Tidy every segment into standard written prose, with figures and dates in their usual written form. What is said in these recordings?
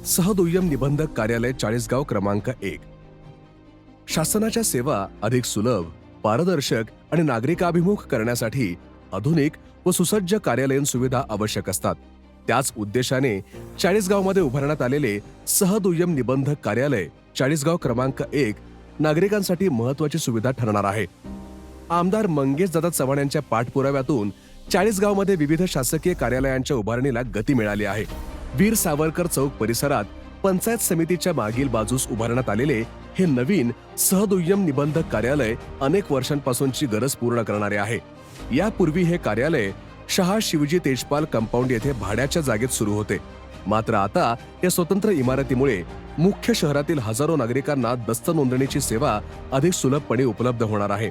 सहदुय्यम निबंधक कार्यालय चाळीसगाव क्रमांक 1. शासनाच्या सेवा अधिक सुलभ, पारदर्शक आणि नागरिकाभिमुख करण्यासाठी आधुनिक व सुसज्ज कार्यालयीन सुविधा आवश्यक असतात. त्याच उद्देशाने चाळीसगावमध्ये उभारण्यात आलेले सहदुय्यम निबंधक कार्यालय चाळीसगाव क्रमांक 1 नागरिकांसाठी महत्त्वाची सुविधा ठरणार आहे. आमदार मंगेशदादा चव्हाण यांच्या पाठपुराव्यातून चाळीसगावमध्ये विविध शासकीय कार्यालयांच्या उभारणीला गती मिळाली आहे. वीर सावरकर चौक परिसरात पंचायत समितीच्या मागील बाजूस उभारण्यात आलेले हे नवीन सहदुय्यम निबंधक कार्यालय अनेक वर्षांपासूनची गरज पूर्ण करणारे आहे. यापूर्वी हे कार्यालय शहा शिवजी तेजपाल कंपाऊंड येथे भाड्याच्या जागेत सुरू होते. मात्र आता या स्वतंत्र इमारतीमुळे मुख्य शहरातील हजारो नागरिकांना दस्त नोंदणीची सेवा अधिक सुलभपणे उपलब्ध होणार आहे.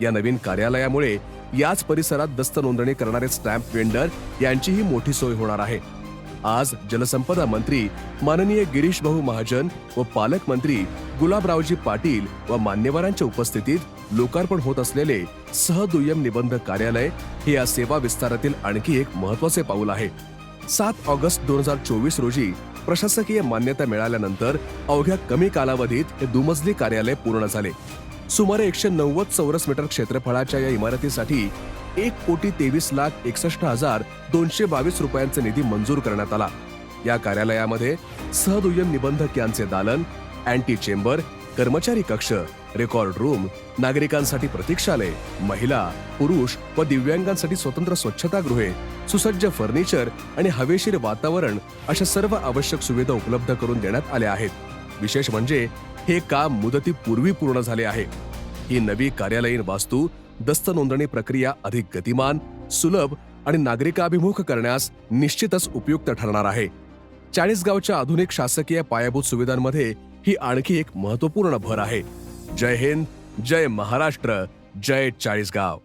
या नवीन कार्यालयामुळे याच परिसरात दस्त नोंदणी करणारे स्टॅम्प वेंडर यांचीही मोठी सोय होणार आहे. आज जलसंपदा मंत्री माननीय गिरीश भाऊ महाजन व पालकमंत्री गुलाबरावजी पाटील व मान्यवरांच्या उपस्थितीत लोकार्पण होत असलेले सहदुय्यम निबंधक कार्यालय हे या सेवा विस्तारातील आणखी एक महत्त्वाचे पाऊल आहे. 7 ऑगस्ट 2024 रोजी प्रशासकीय मान्यता मिळाल्यानंतर अवघ्या कमी कालावधीत हे दुमजली कार्यालय पूर्ण झाले. सुमारे 190 चौरस मीटर क्षेत्रफळाच्या या इमारतीसाठी 1,23,61,222 रुपयांचा निधी मंजूर करण्यात आला. या कार्यालयामध्ये सहदुय्यम निबंधक यांचे दालन, अँटी चेंबर, कर्मचारी कक्ष, रेकॉर्ड रूम, नागरिकांसाठी प्रतीक्षालय, महिला, पुरुष व दिव्यांगांसाठी स्वतंत्र स्वच्छतागृहे, सुसज्ज फर्निचर आणि हवेशीर वातावरण अशा सर्व आवश्यक सुविधा उपलब्ध करून देण्यात आल्या आहेत. विशेष म्हणजे हे काम मुदतीपूर्वी पूर्ण झाले आहे. ही नवी कार्यालयीन वास्तू दस्त नोंदणी प्रक्रिया अधिक गतिमान, सुलभ आणि नागरिकाभिमुख करण्यास निश्चितच उपयुक्त ठरणार आहे. चाळीसगावच्या आधुनिक शासकीय पायाभूत सुविधांमध्ये ही आणखी एक महत्त्वपूर्ण भर आहे. जय हिंद, जय महाराष्ट्र, जय चाळीसगाव.